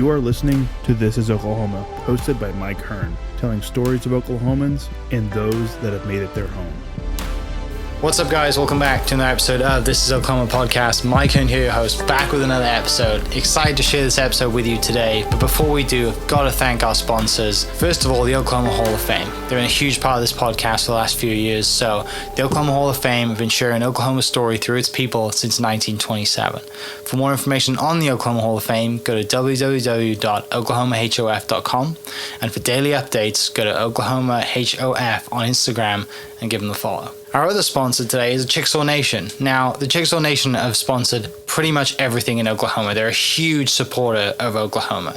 You are listening to This is Oklahoma, hosted by Mike Hearn, telling stories of Oklahomans and those that have made it their home. What's up, guys? Welcome back to another episode of This is Oklahoma podcast. Mike Hearn here, your host, back with another episode. Excited to share this episode with you today. But before we do, I've got to thank our sponsors. First of all, the Oklahoma Hall of Fame. They've been a huge part of this podcast for the last few years. So the Oklahoma Hall of Fame have been sharing Oklahoma's story through its people since 1927. For more information on the Oklahoma Hall of Fame, go to www.oklahomahof.com. And for daily updates, go to oklahomahof on Instagram and give them a follow. Our other sponsor today is the Chickasaw Nation. Now, the Chickasaw Nation have sponsored pretty much everything in Oklahoma. They're a huge supporter of Oklahoma.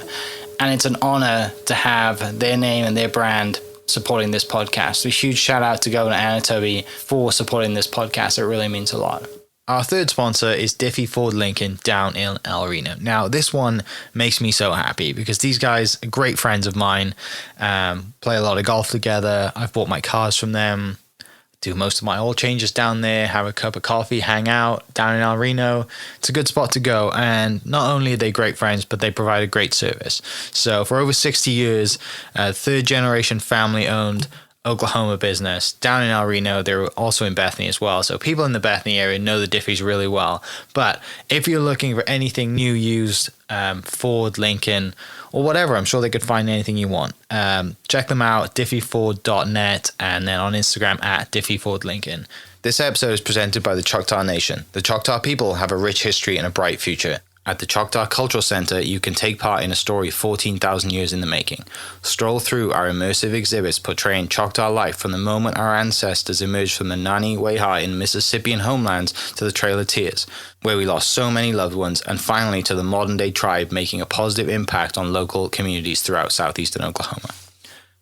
And it's an honor to have their name and their brand supporting this podcast. So a huge shout out to Governor Anatoby for supporting this podcast. It really means a lot. Our third sponsor is Diffie Ford Lincoln down in El Reno. Now, this one makes me so happy because these guys are great friends of mine, play a lot of golf together. I've bought my cars from them, do most of my oil changes down there, have a cup of coffee, hang out down in El Reno. It's a good spot to go. And not only are they great friends, but they provide a great service. So for over 60 years, third generation family owned Oklahoma business down in El Reno. They're also in Bethany as well. So people in the Bethany area know the Diffies really well. But if you're looking for anything new, used, Ford, Lincoln, or whatever, I'm sure they could find anything you want. Check them out, diffieford.net, and then on Instagram at diffiefordlincoln. This episode is presented by the Choctaw Nation. The Choctaw people have a rich history and a bright future. At the Choctaw Cultural Center, you can take part in a story 14,000 years in the making. Stroll through our immersive exhibits portraying Choctaw life from the moment our ancestors emerged from the Nani Weha in Mississippian homelands to the Trail of Tears, where we lost so many loved ones, and finally to the modern-day tribe making a positive impact on local communities throughout southeastern Oklahoma.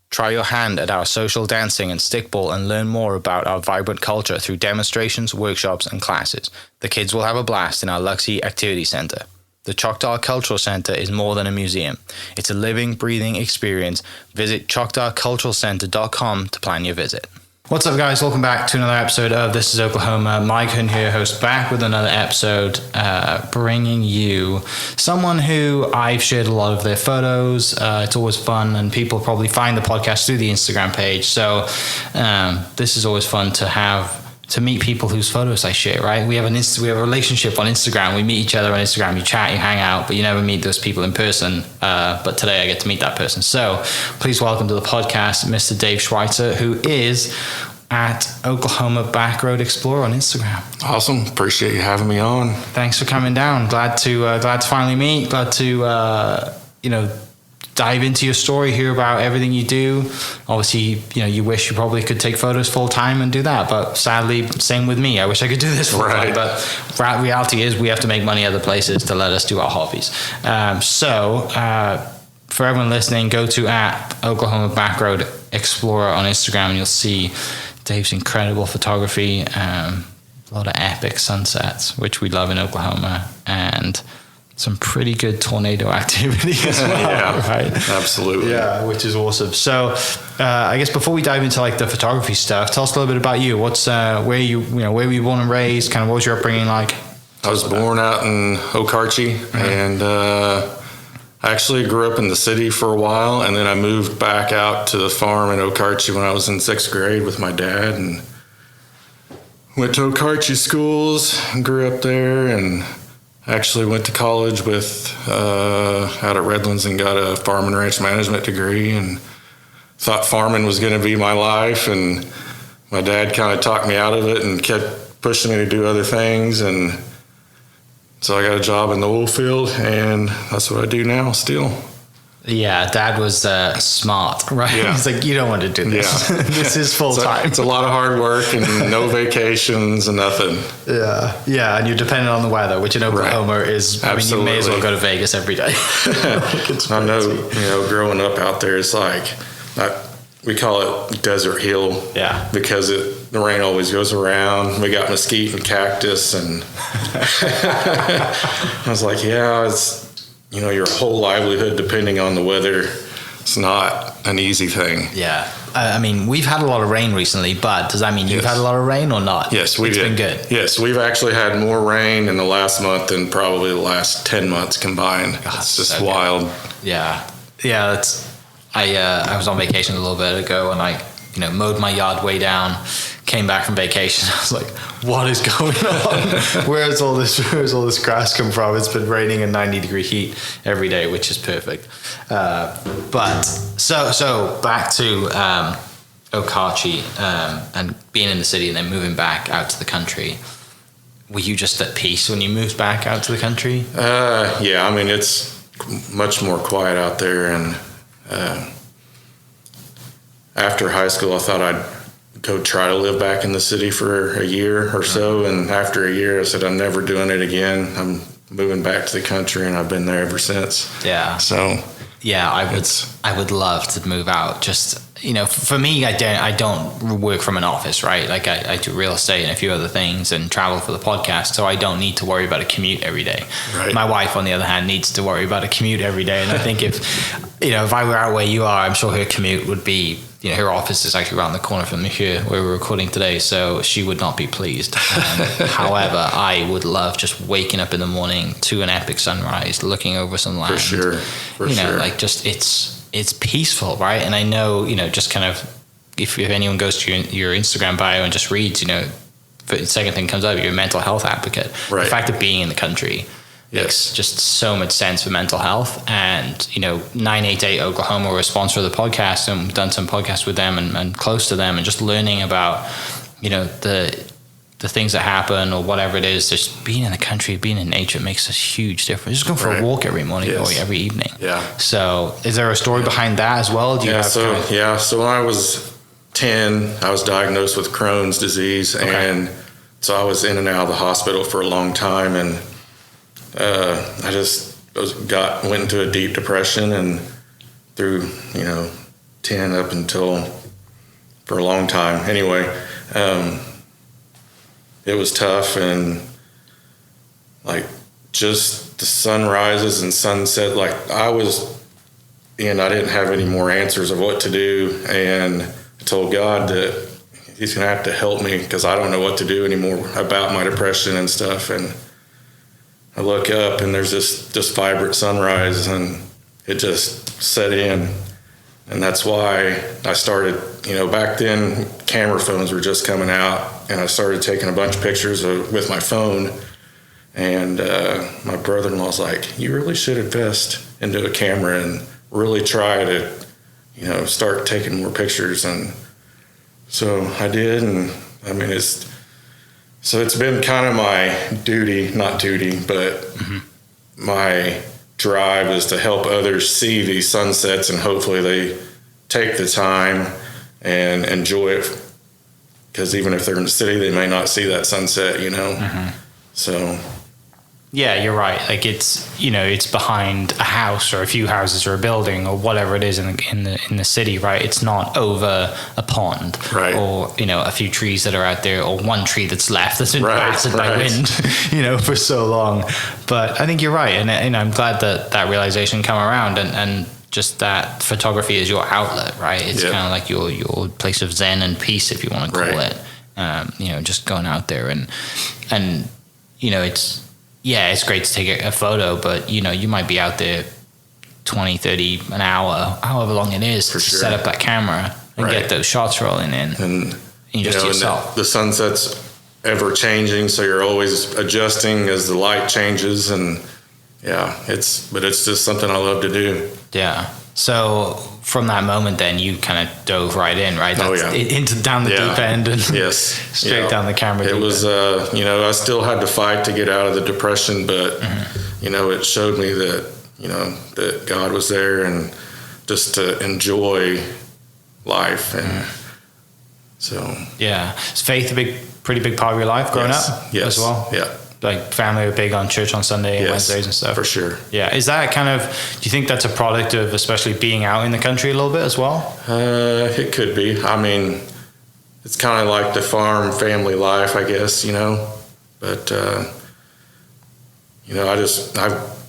Try your hand at our social dancing and stickball and learn more about our vibrant culture through demonstrations, workshops, and classes. The kids will have a blast in our Luxie Activity Center. The Choctaw Cultural Center is more than a museum. It's a living, breathing experience. Visit choctawculturalcenter.com to plan your visit. What's up, guys? Welcome back to another episode of This is Oklahoma. Mike Hearn here, host, back with another episode, bringing you someone who I've shared a lot of their photos. It's always fun, and people probably find the podcast through the Instagram page. So this is always fun to meet people whose photos I share, right? We have a relationship on Instagram. We meet each other on Instagram. You chat, you hang out, but you never meet those people in person. But today I get to meet that person. So please welcome to the podcast, Mr. Dave Schweitzer, who is at Oklahoma Backroad Explorer on Instagram. Awesome. Appreciate you having me on. Thanks for coming down. Glad to finally meet. Glad to, dive into your story, hear about everything you do. Obviously, you wish you probably could take photos full time and do that, but sadly, same with me. I wish I could do this full time, but reality is we have to make money other places to let us do our hobbies. For everyone listening, go to at Oklahoma Backroad Explorer on Instagram, and you'll see Dave's incredible photography, a lot of epic sunsets, which we love in Oklahoma, and some pretty good tornado activity as well. Yeah, right? Absolutely. Yeah, which is awesome. So, I guess before we dive into like the photography stuff, tell us a little bit about you. What's where were you born and raised? Kind of what was your upbringing like? I was born out in Okarche, and I actually grew up in the city for a while, and then I moved back out to the farm in Okarche when I was in 6th grade with my dad, and went to Okarche schools and grew up there, and actually went to college out at Redlands and got a farm and ranch management degree, and thought farming was going to be my life. And my dad kind of talked me out of it and kept pushing me to do other things. And so I got a job in the oil field, and that's what I do now still. Yeah, Dad was smart, right? Yeah. He's like, you don't want to do this. Yeah. This is full time. It's a lot of hard work and no vacations and nothing. Yeah, and you're dependent on the weather, which in Oklahoma is, Absolutely. I mean, you may as well go to Vegas every day. I know, growing up out there, it's like, we call it Desert Hill. Yeah. Because the rain always goes around. We got mesquite and cactus, and I was like, it's, your whole livelihood depending on the weather. It's not an easy thing. Yeah. I mean, we've had a lot of rain recently, but does that mean you've had a lot of rain or not? Yes, It's been good. Yes, we've actually had more rain in the last month than probably the last 10 months combined. God, it's just wild. Yeah. I was on vacation a little bit ago, and I mowed my yard way down. Came back from vacation. I was like, "What is going on? Where's all this grass come from?" It's been raining in 90-degree heat every day, which is perfect. But so back to Okarche and being in the city and then moving back out to the country. Were you just at peace when you moved back out to the country? Yeah, I mean, it's much more quiet out there. And after high school, I thought I'd go try to live back in the city for a year or so. And after a year, I said, I'm never doing it again. I'm moving back to the country, and I've been there ever since. Yeah. So yeah, I would love to move out. Just, for me, I don't work from an office, right? Like I do real estate and a few other things and travel for the podcast. So I don't need to worry about a commute every day. Right. My wife, on the other hand, needs to worry about a commute every day. And I think if I were out where you are, I'm sure her commute would be, her office is actually around the corner from here where we're recording today. So she would not be pleased. However, I would love just waking up in the morning to an epic sunrise, looking over some land. For sure. Like just it's peaceful, right? And I know, just kind of, if anyone goes to your Instagram bio and just reads, the second thing comes up, you're a mental health advocate. Right. The fact of being in the country makes just so much sense for mental health. And 988 Oklahoma, we're a sponsor of the podcast, and we've done some podcasts with them and close to them, and just learning about the things that happen or whatever it is. Just being in the country, being in nature makes a huge difference. Just going for a walk every morning or every evening. Yeah. So is there a story behind that as well? So when I was 10, I was diagnosed with Crohn's disease. Okay. And so I was in and out of the hospital for a long time, and I just went into a deep depression, and through 10 up until for a long time. Anyway, it was tough, and like just the sunrises and sunset, like I didn't have any more answers of what to do, and I told God that He's gonna have to help me because I don't know what to do anymore about my depression and stuff. And I look up, and there's this vibrant sunrise, and it just set in. And that's why I started, back then camera phones were just coming out, and I started taking a bunch of pictures with my phone. And my brother-in-law's like, you really should invest into a camera and really try to, start taking more pictures. And so I did, and I mean, it's been kind of my not duty, but my drive is to help others see these sunsets, and hopefully they take the time and enjoy it, because even if they're in the city, they may not see that sunset, So yeah, you're right. Like it's behind a house or a few houses or a building or whatever it is in the city, right? It's not over a pond, right? Or a few trees that are out there, or one tree that's left that's been blasted by wind, for so long. But I think you're right, and I'm glad that realization come around, and just that photography is your outlet, right? It's kind of like your place of zen and peace, if you want to call it. Just going out there and it's great to take a photo, but you might be out there 20, 30 an hour, however long it is, to set up that camera and get those shots rolling in. And just yourself. The sunset's ever changing, so you're always adjusting as the light changes, and it's just something I love to do. Yeah. So from that moment, then you kind of dove right in, right? Down the deep end and straight down the camera. It was, I still had to fight to get out of the depression, but it showed me that that God was there, and just to enjoy life, and so is faith pretty big part of your life growing up as well? Yeah. Like family are big on church on Sunday and Wednesdays and stuff. For sure. Yeah. Is that do you think that's a product of especially being out in the country a little bit as well? It could be. I mean, it's kind of like the farm family life, I guess, but, I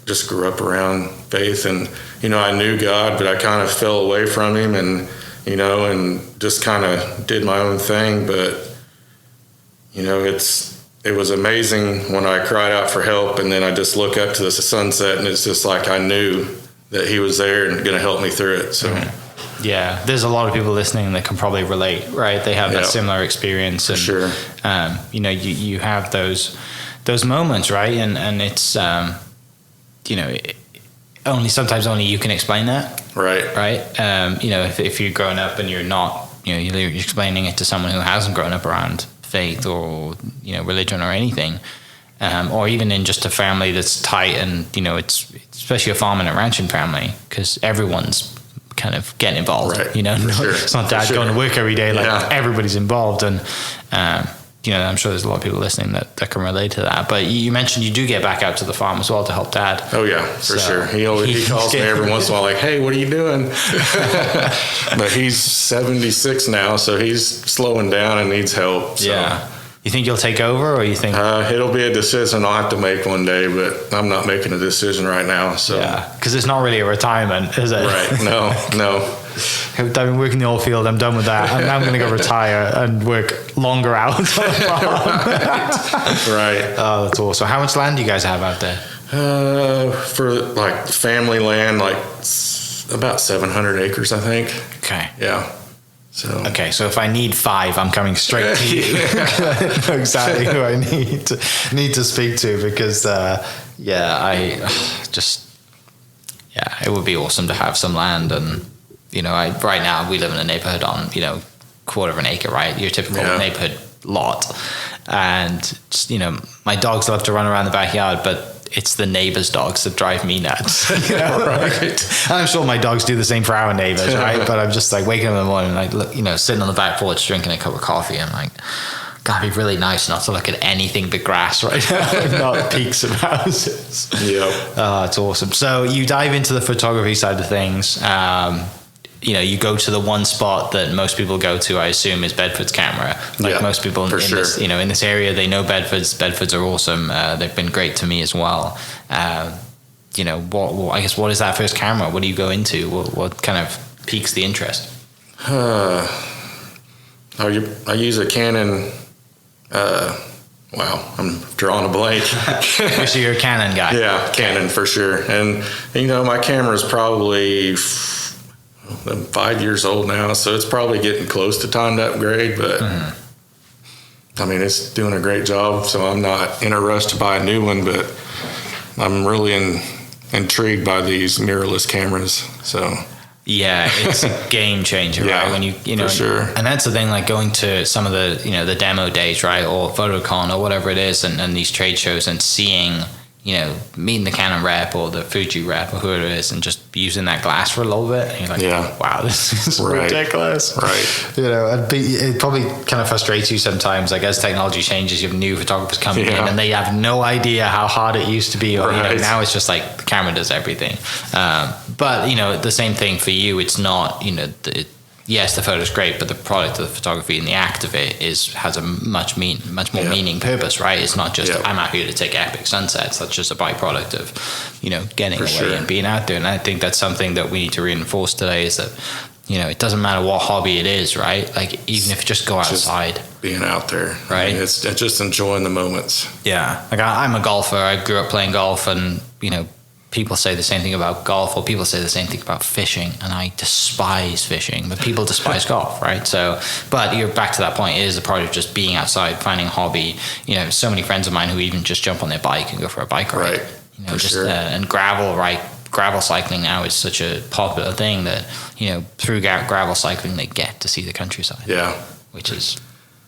just grew up around faith, and, I knew God, but I kind of fell away from Him, and, and just kind of did my own thing. But, it was amazing when I cried out for help, and then I just look up to the sunset, and it's just like I knew that he was there and going to help me through it. So. Yeah, there's a lot of people listening that can probably relate, right? They have that similar experience, and sure. You know, you have those moments, right? And it's you know, sometimes only you can explain that, right? You know, if you're growing up and you're not, you know, you're explaining it to someone who hasn't grown up around faith or, you know, religion or anything, or even in just a family that's tight, and you know, it's especially a farming and ranching family, because everyone's kind of getting involved, right. You know, sure. It's not dad going to work every day, like everybody's involved, and you know, I'm sure there's a lot of people listening that can relate to that. But you mentioned you do get back out to the farm as well to help dad. Oh yeah, for sure. He calls me every once in a while, like, "Hey, what are you doing?" But he's 76 now, so he's slowing down and needs help. So. Yeah. You think you'll take over, or you think it'll be a decision I'll have to make one day, but I'm not making a decision right now. So yeah, because it's not really a retirement, is it? Right? No. I've been working the oil field. I'm done with that. I'm now going to go retire and work longer hours on the farm. Right. Oh, that's awesome. How much land do you guys have out there? For like family land, like about 700 acres, I think. Okay. Yeah. So. Okay, so if I need 5, I'm coming straight to you. I know exactly who I need to speak to, because it would be awesome to have some land. And you know, right now we live in a neighborhood on, you know, quarter of an acre, right? Your typical neighborhood lot, and just, you know, my dogs love to run around the backyard, but it's the neighbors' dogs that drive me nuts. You know? Right. I'm sure my dogs do the same for our neighbors, right? But I'm just like waking up in the morning, like, look, you know, sitting on the back porch drinking a cup of coffee. I'm like, God, it'd be really nice not to look at anything but grass right now, not peaks of houses. Yeah. It's awesome. So you dive into the photography side of things. You know, you go to the one spot that most people go to, I assume, is Bedford's camera. Like most people in this, you know, in this area, they know Bedfords. Bedfords are awesome. They've been great to me as well. You know, I guess, what is that first camera? What do you go into? What kind of piques the interest? I use a Canon. Wow, I'm drawing a blank. So you're a Canon guy. Yeah, Canon for sure. And you know, my camera is probably 5 years old now, so it's probably getting close to time to upgrade, but I mean, it's doing a great job, so I'm not in a rush to buy a new one, but I'm really intrigued by these mirrorless cameras. So yeah, it's a game changer, right? When you know, for sure. And that's the thing, like going to some of the, you know, the demo days, right, or PhotoCon or whatever it is, and these trade shows, and seeing, you know, meeting the Canon rep or the Fuji rep or whoever it is, and just using that glass for a little bit, and you're like, wow, this is ridiculous. Right. You know, it probably kind of frustrates you sometimes, like as technology changes, you have new photographers coming in and they have no idea how hard it used to be, or you know, now it's just like the camera does everything. But you know, the same thing for you, it's not, you know, yes, the photo's great, but the product of the photography and the act of it has a much more meaning, purpose, right? It's not just I'm out here to take epic sunsets. That's just a byproduct of, you know, getting away and being out there. And I think that's something that we need to reinforce today, is that, you know, it doesn't matter what hobby it is, right? Like, even if you just go outside. Just being out there. Right. I mean, it's just enjoying the moments. Yeah. Like, I'm a golfer. I grew up playing golf, and, you know, people say the same thing about golf, or people say the same thing about fishing, and I despise fishing, but people despise golf, right? So, but you're back to that point. It is a part of just being outside, finding a hobby. You know, so many friends of mine who even just jump on their bike and go for a bike ride. Right. You know, and gravel cycling now is such a popular thing that, you know, through gravel cycling they get to see the countryside. Yeah. Which is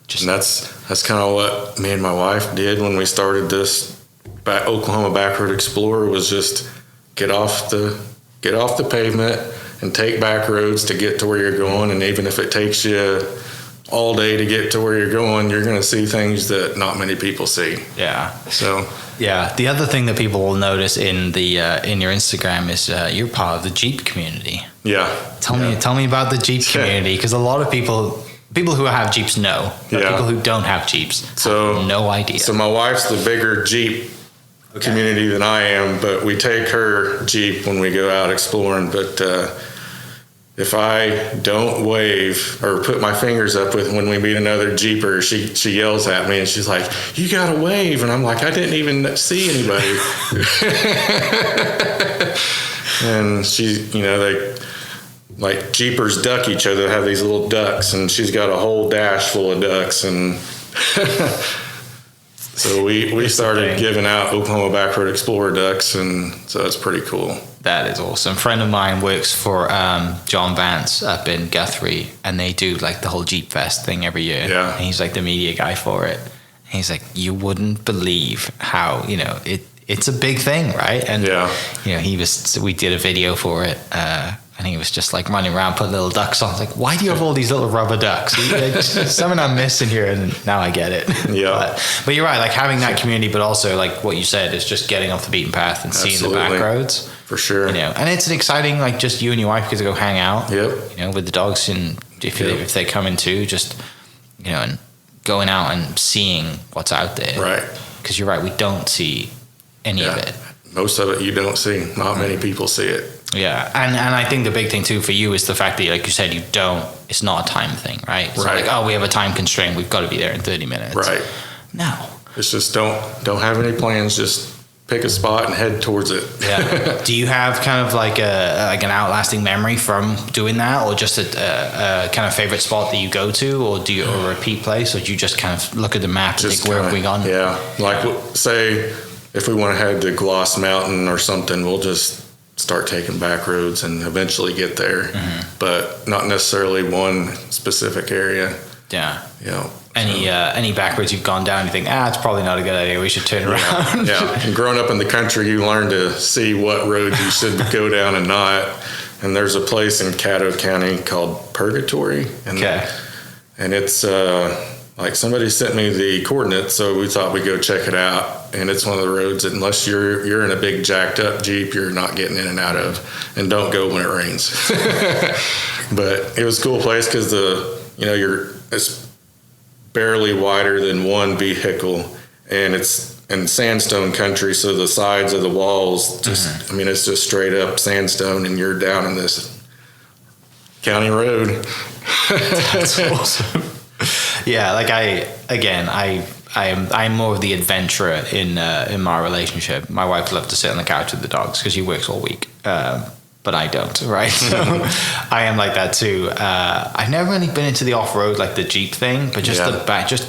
just. And that's kind of what me and my wife did when we started this Oklahoma Backroad Explorer, was just get off the pavement and take back roads to get to where you're going. And even if it takes you all day to get to where you're going, you're going to see things that not many people see. Yeah. So. Yeah. The other thing that people will notice in the in your Instagram is you're part of the Jeep community. Yeah. Tell me about the Jeep community, because a lot of people who have Jeeps know, but people who don't have Jeeps have no idea. So my wife's the bigger Jeep community than I am, but we take her Jeep when we go out exploring. But if I don't wave or put my fingers up with when we meet another Jeeper, she yells at me and she's like, "You gotta wave," and I'm like, I didn't even see anybody. And she, they like Jeepers duck each other. They have these little ducks, and she's got a whole dash full of ducks. And so we started giving out Oklahoma Backroad Explorer ducks, and so it's pretty cool. That is awesome. A friend of mine works for John Vance up in Guthrie, and they do like the whole Jeep Fest thing every year. Yeah. And he's like the media guy for it. And he's like, you wouldn't believe how, it's a big thing, right? And we did a video for it, and he was just like running around putting little ducks on. I was like, why do you have all these little rubber ducks? Something I'm missing here, and now I get it. Yeah. But you're right, like having that community, but also like what you said is just getting off the beaten path and seeing the back roads. For sure. And it's an exciting, like just you and your wife get to go hang out. Yep. With the dogs, and if they come in too, just and going out and seeing what's out there. Right. Because you're right, we don't see any of it. Most of it you don't see. Not many people see it. Yeah, and I think the big thing too for you is the fact that, like you said, it's not a time thing, right? It's not like, oh, we have a time constraint, we've got to be there in 30 minutes. Right. No. It's just don't have any plans, just pick a spot and head towards it. Yeah. Do you have kind of like an outlasting memory from doing that, or just a kind of favorite spot that you go to, or do you a repeat place, or do you just kind of look at the map and think, where have we gone? Yeah, like say if we want to head to Gloss Mountain or something, we'll just start taking back roads and eventually get there, but not necessarily one specific area. Yeah. Any back roads you've gone down, you think, it's probably not a good idea, we should turn around. Yeah. And growing up in the country, you learn to see what roads you should go down and not. And there's a place in Caddo County called Purgatory. And it's like somebody sent me the coordinates, so we thought we'd go check it out. And it's one of the roads that, unless you're in a big jacked up Jeep, you're not getting in and out of. And don't go when it rains. But it was a cool place because it's barely wider than one vehicle, and it's in sandstone country, so the sides of the walls just it's just straight up sandstone, and you're down in this county road. That's awesome. Yeah, like I'm more of the adventurer in my relationship. My wife loves to sit on the couch with the dogs because she works all week, but I don't, right? So I am like that too. I've never really been into the off-road, like the Jeep thing, but just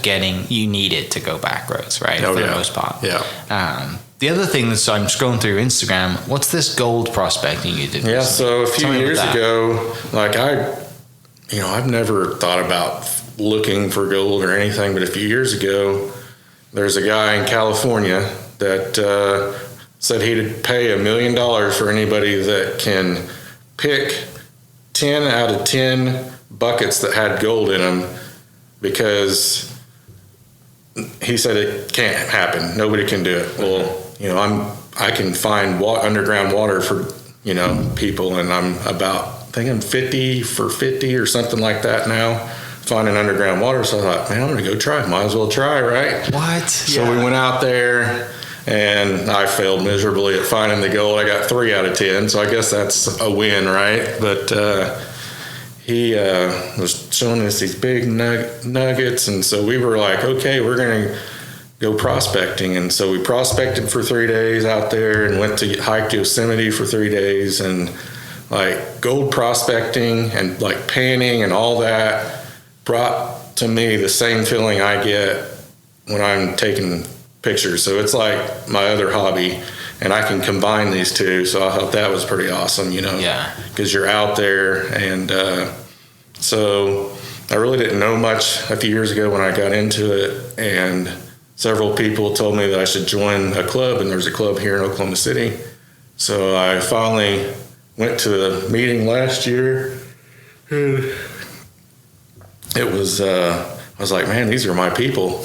you need it to go back roads, right? For the most part. Yeah. The other thing is, I'm scrolling through Instagram. What's this gold prospecting you did? Yeah, so a few years ago, like I've never thought about looking for gold or anything, but a few years ago, there's a guy in California that said he'd pay $1 million for anybody that can pick 10 out of 10 buckets that had gold in them, because he said it can't happen. Nobody can do it. Well, I can find underground water for people, and I'm about thinking 50 for 50 or something like that now, finding underground water. So I thought, man, I'm gonna go try. Might as well try, right? What? So we went out there, and I failed miserably at finding the gold. I got 3 out of 10, so I guess that's a win, right? But he was showing us these big nuggets, and so we were like, okay, we're gonna go prospecting. And so we prospected for 3 days out there, and went to hike Yosemite for 3 days, and like gold prospecting and like panning and all that brought to me the same feeling I get when I'm taking pictures. So it's like my other hobby, and I can combine these two. So I thought that was pretty awesome, Yeah. because you're out there. And so I really didn't know much a few years ago when I got into it, and several people told me that I should join a club, and there's a club here in Oklahoma City. So I finally went to the meeting last year, and it was I was like, man, these are my people.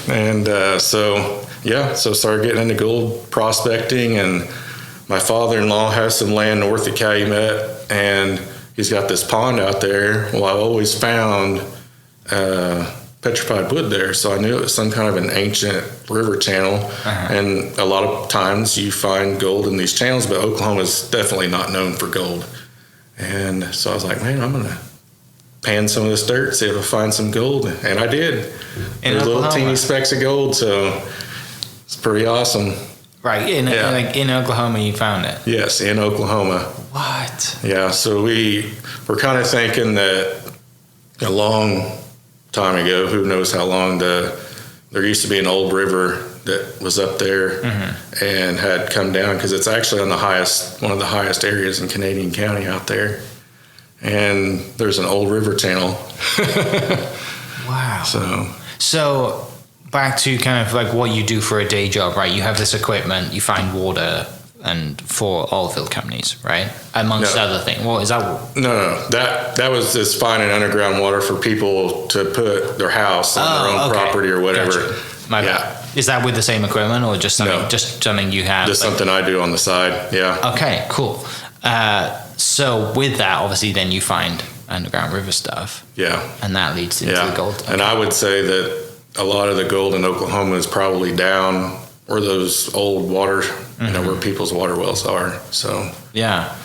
And so started getting into gold prospecting. And my father-in-law has some land north of Calumet, and he's got this pond out there. Well, I've always found petrified wood there, so I knew it was some kind of an ancient river channel. And a lot of times you find gold in these channels, but Oklahoma's definitely not known for gold. And so I was like, man, I'm gonna pan some of this dirt, see if I find some gold. And I did. There's little teeny specks of gold, so it's pretty awesome. Right, in Oklahoma you found it. Yes, in Oklahoma. What? Yeah, so we were kind of thinking that a long time ago, who knows how long, there used to be an old river that was up there and had come down, because it's actually on one of the highest areas in Canadian County out there. And there's an old river channel. Wow. So back to kind of like what you do for a day job, right? You have this equipment, you find water and for oil field companies, right? Amongst other things. Well, is that... No. That was just finding underground water for people to put their house on their own property or whatever. Gotcha. My bad. Is that with the same equipment or just something you have? Just something I do on the side, yeah. Okay, cool. So with that, obviously, then you find underground river stuff. Yeah. And that leads into the gold. Okay. And I would say that a lot of the gold in Oklahoma is probably down where those old water, where people's water wells are. So yeah.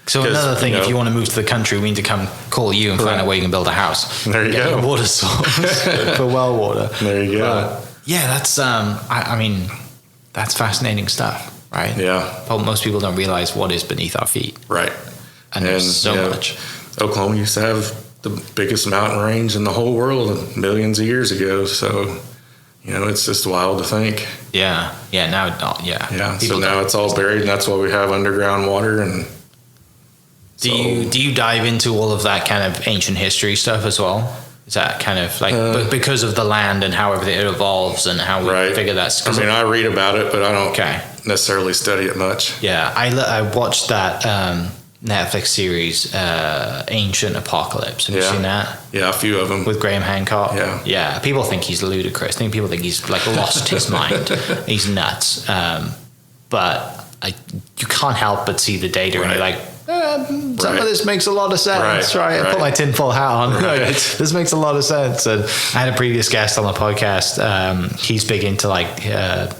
So another thing, if you want to move to the country, we need to come call you and find out where you can build a house. There you go. A water source for well water. There you go. Yeah, that's I mean, that's fascinating stuff, right? Yeah. But most people don't realize what is beneath our feet. Right. And there's so much. Oklahoma used to have the biggest mountain range in the whole world millions of years ago. So, it's just wild to think. Yeah. Yeah. Now, Yeah. So now it's all buried, and that's why we have underground water. And do you dive into all of that kind of ancient history stuff as well? Is that kind of like because of the land and how everything evolves and how we figure that's... I mean, I read about it, but I don't necessarily study it much. Yeah. I watched that Netflix series, Ancient Apocalypse. Have you seen that? Yeah, a few of them. With Graham Hancock? Yeah. Yeah. People think he's ludicrous. People think he's like lost his mind. He's nuts. But you can't help but see the data and you're like, some of this makes a lot of sense, right? I put my tinfoil hat on. This makes a lot of sense. And I had a previous guest on the podcast. He's big into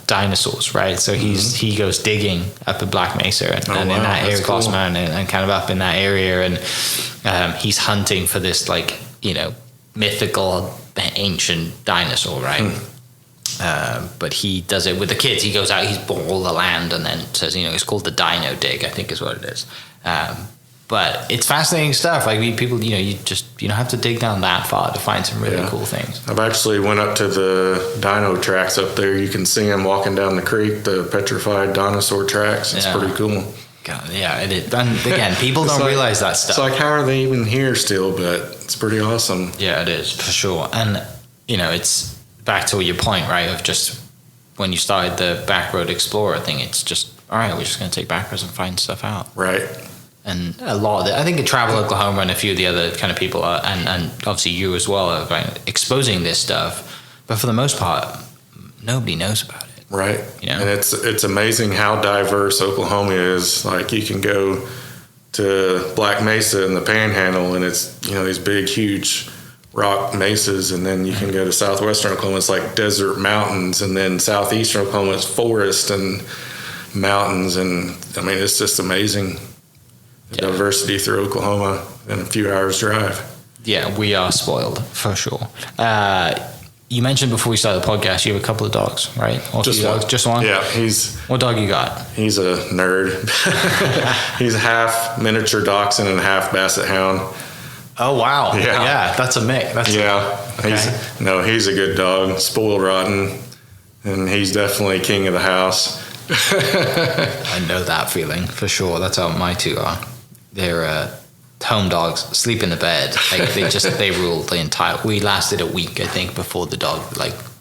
dinosaurs, right? So he goes digging up at Black Mesa and in that area, Glass Mountain, and kind of up in that area, and he's hunting for this mythical ancient dinosaur, right? But he does it with the kids. He goes out, he's bought all the land, and then says, it's called the Dino Dig, I think is what it is. But it's fascinating stuff. People, you don't have to dig down that far to find some really cool things. I've actually went up to the dino tracks up there. You can see them walking down the creek, the petrified dinosaur tracks. It's pretty cool. God, yeah, it is. And again, people don't realize that stuff. It's like, how are they even here still? But it's pretty awesome. Yeah, it is, for sure. And, it's back to your point, right, of just when you started the Backroad Explorer thing, it's just, all right, we're just going to take backroads and find stuff out. Right. And a lot of it, I think Travel Oklahoma and a few of the other kind of people are, and obviously you as well, are exposing this stuff. But for the most part, nobody knows about it. Right. And it's amazing how diverse Oklahoma is. Like, you can go to Black Mesa in the Panhandle, and it's, these big, huge rock mesas, and then you can go to southwestern Oklahoma, it's like desert mountains, and then southeastern Oklahoma is forest and mountains, and I mean, it's just amazing, the diversity through Oklahoma in a few hours drive. Yeah, we are spoiled for sure. You mentioned before we started the podcast you have a couple of dogs, right? Or just one. Dogs? Just one? Yeah. What dog you got? He's a nerd. He's half miniature dachshund and half basset hound. Oh, wow. Yeah, that's a mix. He's a good dog, spoiled rotten, and he's definitely king of the house. I know that feeling for sure. That's how my two are. They're home dogs, sleep in the bed. They rule the entire... We lasted a week, I think, before the dog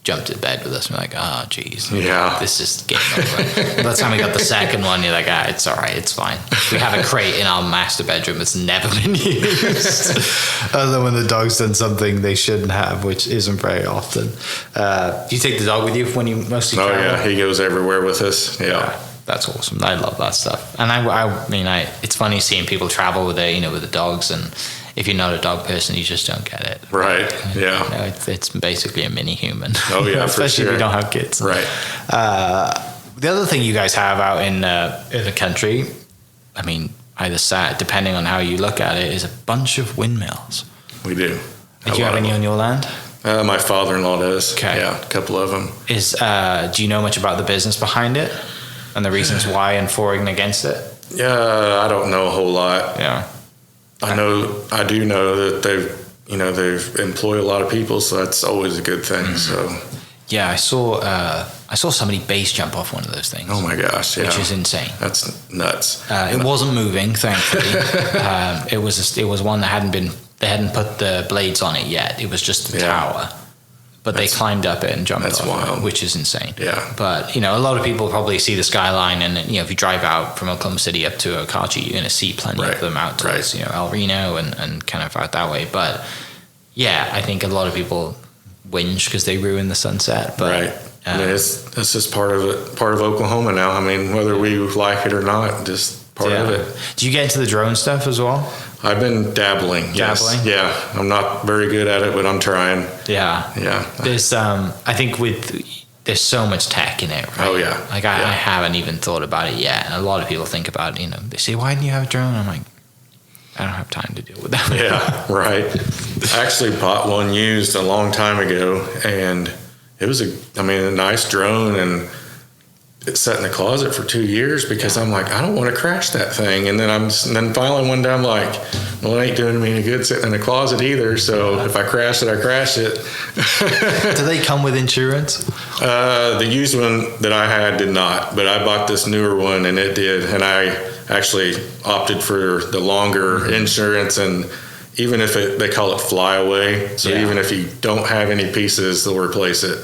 jumped in bed with us. We're like, oh, geez. Yeah. This is getting over. By the time we got the second one, you're like, it's all right, it's fine. We have a crate in our master bedroom that's never been used. Other than when the dog's done something they shouldn't have, which isn't very often. Do you take the dog with you when you mostly travel? Oh, yeah, he goes everywhere with us. Yeah. That's awesome. I love that stuff. And I mean, it's funny seeing people travel with with the dogs, and if you're not a dog person, you just don't get it. Right. Yeah. It's basically a mini human. Oh yeah, for sure. Especially if you don't have kids. Right. The other thing you guys have out in the country, I mean, either sad, depending on how you look at it, is a bunch of windmills. We do. Do you have any on your land? My father-in-law does. Okay. Yeah, a couple of them. Do you know much about the business behind it and the reasons why and for and against it? Yeah, I don't know a whole lot. Yeah. I do know that they've employed a lot of people, so that's always a good thing. So yeah, I saw somebody base jump off one of those things. Oh my gosh, yeah. Which is insane. That's nuts. It wasn't moving, thankfully. It was one that they hadn't put the blades on it yet. It was just the tower. But they climbed up it and jumped off wild. it, which is insane. Yeah. But, a lot of people probably see the skyline, and, if you drive out from Oklahoma City up to Okachi, you're going to see plenty of them out towards, El Reno and kind of out that way. But, yeah, I think a lot of people whinge because they ruin the sunset. But, right. It's just part of Oklahoma now. I mean, whether we like it or not, just part of it. Do you get into the drone stuff as well? I've been dabbling. Yes. Yeah. I'm not very good at it, but I'm trying. Yeah. Yeah. There's I think there's so much tech in it, right? Oh yeah. Like I haven't even thought about it yet. And a lot of people think about it, they say, why didn't you have a drone? I'm like, I don't have time to deal with that. Yeah, right. I actually bought one used a long time ago, and it was a nice drone, and it sat in the closet for 2 years because I'm like, I don't want to crash that thing. And then finally one day I'm like, well, it ain't doing me any good sitting in the closet either. So if I crash it, I crash it. Do they come with insurance? The used one that I had did not, but I bought this newer one and it did. And I actually opted for the longer insurance, and even if they call it flyaway. So even if you don't have any pieces, they'll replace it.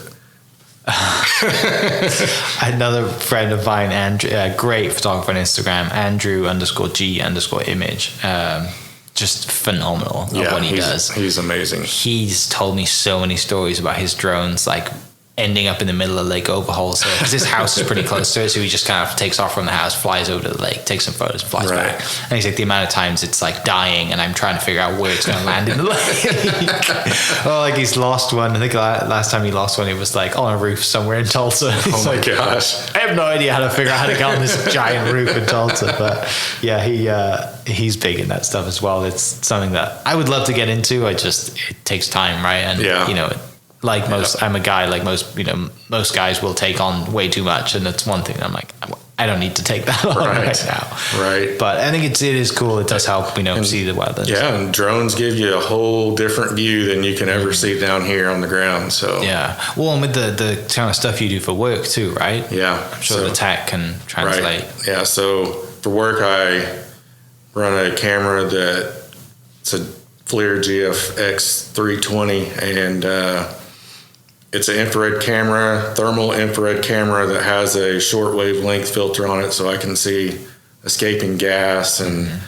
Another friend of mine, Andrew, great photographer on Instagram, Andrew_G_image, just phenomenal of what he does. He's amazing. He's told me so many stories about his drones, like ending up in the middle of Lake Overhaul. So, because his house is pretty close to it, so he just kind of takes off from the house, flies over to the lake, takes some photos, and flies back. And he's like, the amount of times it's like dying, and I'm trying to figure out where it's going to land in the lake. Like he's lost one. I think last time he lost one, it was like on a roof somewhere in Tulsa. Oh my gosh! I have no idea how to figure out how to get on this giant roof in Tulsa, but yeah, he's big in that stuff as well. It's something that I would love to get into. It takes time, right? And like most, I'm a guy like most, most guys will take on way too much. And that's one thing I'm like, I don't need to take that on right now. Right. But I think it is cool. It does help, see the weather. Yeah. And drones give you a whole different view than you can ever see down here on the ground. So, yeah. Well, and with the kind of stuff you do for work too, right? Yeah. I'm sure the tech can translate. Right. Yeah. So for work, I run a camera it's a FLIR GFX 320, and, it's an infrared camera, thermal infrared camera that has a short wavelength filter on it, so I can see escaping gas, and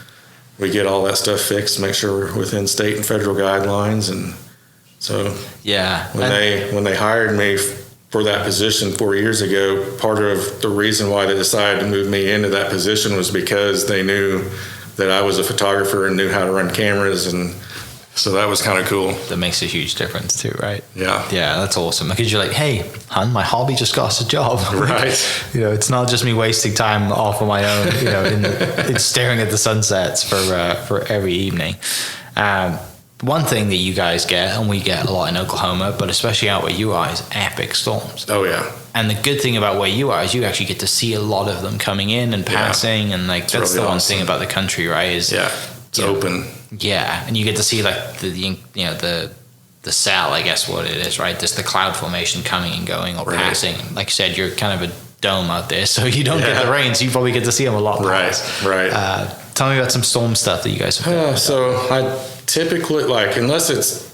we get all that stuff fixed, make sure we're within state and federal guidelines. And so when they hired me for that position 4 years ago, part of the reason why they decided to move me into that position was because they knew that I was a photographer and knew how to run cameras, and so that was kind of cool. That makes a huge difference too, right? Yeah. Yeah, that's awesome. Because you're like, hey, hon, my hobby just got us a job. Right. It's not just me wasting time off on my own, in staring at the sunsets for every evening. One thing that you guys get, and we get a lot in Oklahoma, but especially out where you are, is epic storms. Oh, yeah. And the good thing about where you are is you actually get to see a lot of them coming in and passing. And that's really the one thing about the country, right? Is it's open. Yeah, and you get to see like the cell, I guess what it is, right? Just the cloud formation coming and going or passing. Like you said, you're kind of a dome out there, so you don't get the rain, so you probably get to see them a lot more. Right. Tell me about some storm stuff that you guys have done. So I typically, unless it's,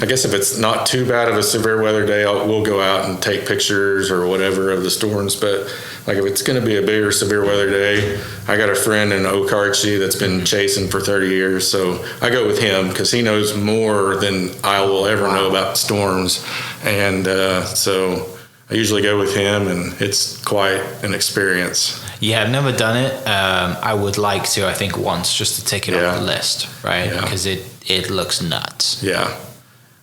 I guess if it's not too bad of a severe weather day, we'll go out and take pictures or whatever of the storms. But if it's going to be a bigger severe weather day, I got a friend in Okachi that's been chasing for 30 years. So I go with him because he knows more than I will ever know about storms. And so I usually go with him, and it's quite an experience. Yeah, I've never done it. I would like to, I think, once, just to take it off the list, right? Because it looks nuts. Yeah.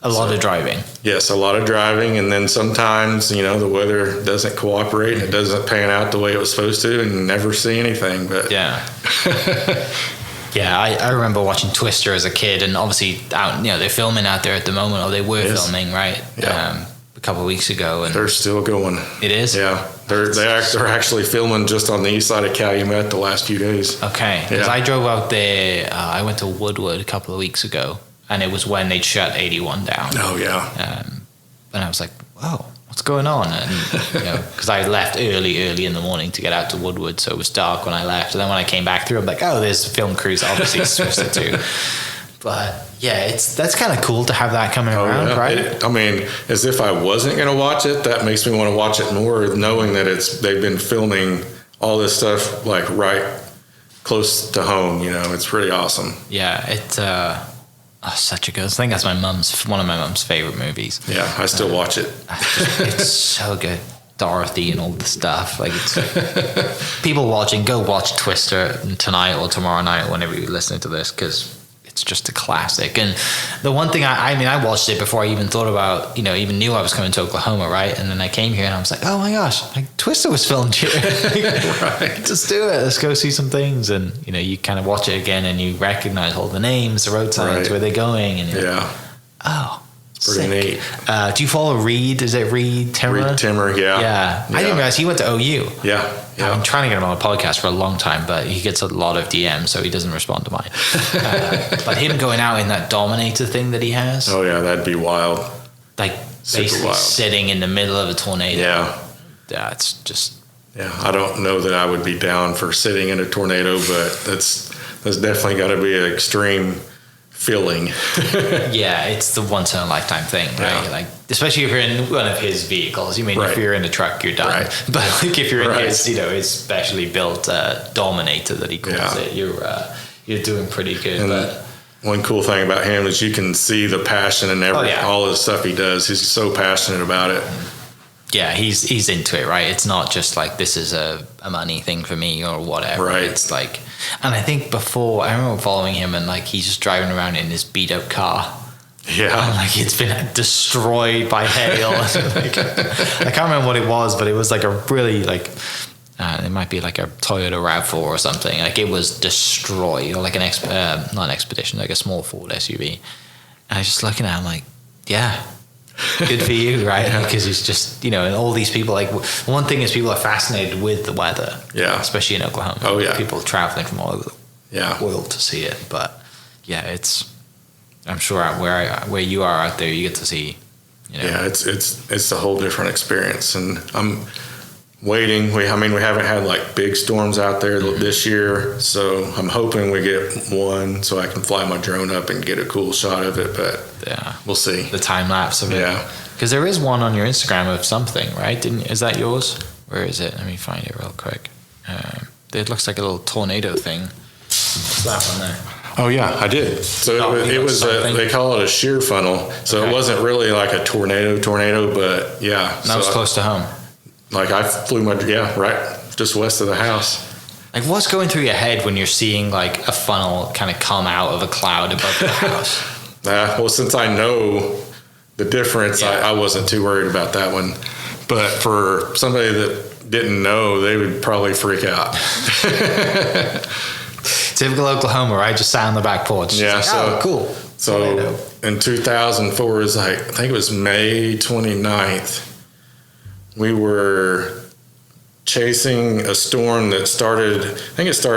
A lot of driving. Yes, a lot of driving. And then sometimes, the weather doesn't cooperate and it doesn't pan out the way it was supposed to, and you never see anything. But yeah. Yeah, I remember watching Twister as a kid, and obviously they're filming out there at the moment, or they were filming, right? Yeah. A couple of weeks ago, and they're still going. It is. Yeah, they're actually filming just on the east side of Calumet the last few days. Okay, because I drove out there. I went to Woodward a couple of weeks ago, and it was when they'd shut 81 down. Oh yeah. And I was like, whoa, what's going on? And because I left early in the morning to get out to Woodward, so it was dark when I left. And then when I came back through, I'm like, oh, there's film crews obviously Schweitzer too. But yeah, that's kind of cool to have that coming around, right? I mean, as if I wasn't going to watch it, that makes me want to watch it more, knowing that they've been filming all this stuff like right close to home. It's pretty awesome. Yeah, it's such a good. I think that's one of my mum's favorite movies. Yeah, I still watch it. It's so good. Dorothy and all the stuff. Like, it's people watching, go watch Twister tonight or tomorrow night, whenever you're listening to this, because it's just a classic. And the one thing I watched it before I even thought about, even knew I was coming to Oklahoma, right? And then I came here and I was like, oh my gosh, like Twister was filmed here. Right. Just do it. Let's go see some things. And you kind of watch it again and you recognize all the names, the road signs, where they're going, and you're like, oh, it's pretty neat. Do you follow Reed? Is it Reed Timmer? Reed Timmer, yeah. I didn't realize he went to OU. Yeah. I'm trying to get him on a podcast for a long time, but he gets a lot of DMs, so he doesn't respond to mine. But him going out in that Dominator thing that he has. Oh, yeah, that'd be wild. Like, super basically wild. sitting in the middle of a tornado. Yeah. Yeah, it's just... Yeah, I don't know that I would be down for sitting in a tornado, but that's definitely got to be an extreme feeling. Yeah, it's the once in a lifetime thing, right? Yeah. Like, especially if you're in one of his vehicles. If you're in a truck, you're done. Right. But like if you're in his, his specially built Dominator that he calls it, you're doing pretty good. But one cool thing about him is you can see the passion in all the stuff he does. He's so passionate about it. Yeah, he's into it, right? It's not just like, this is a money thing for me or whatever. Right. It's like, and I think before, I remember following him and like he's just driving around in his beat up car. Yeah. And like it's been destroyed by hail. Like, I can't remember what it was, but it was like a really like, it might be like a Toyota RAV4 or something. Like it was destroyed, or like not an Expedition, like a small Ford SUV. And I was just looking at him like, yeah. Good for you, right? Because it's just, and all these people, like, one thing is people are fascinated with the weather. Yeah. Especially in Oklahoma. Oh, yeah. People traveling from all over the world to see it. But, yeah, I'm sure where you are out there, you get to see, Yeah, it's a whole different experience. And I'm waiting. We haven't had, like, big storms out there this year. So I'm hoping we get one so I can fly my drone up and get a cool shot of it. But yeah, we'll see. The time lapse of it. Yeah. Because there is one on your Instagram of something, right? Is that yours? Where is it? Let me find it real quick. It looks like a little tornado thing. What's that one there? Oh yeah, I did. So it was they call it a shear funnel. So it wasn't really like a tornado, but yeah. That was close to home. Like I flew right just west of the house. Like what's going through your head when you're seeing like a funnel kind of come out of a cloud above the house? Well, since I know the difference, I wasn't too worried about that one. But for somebody that didn't know, they would probably freak out. Typical Oklahoma, right? Just sat on the back porch. Yeah. Like, so cool. So in 2004, I think it was May 29th. We were chasing a storm that started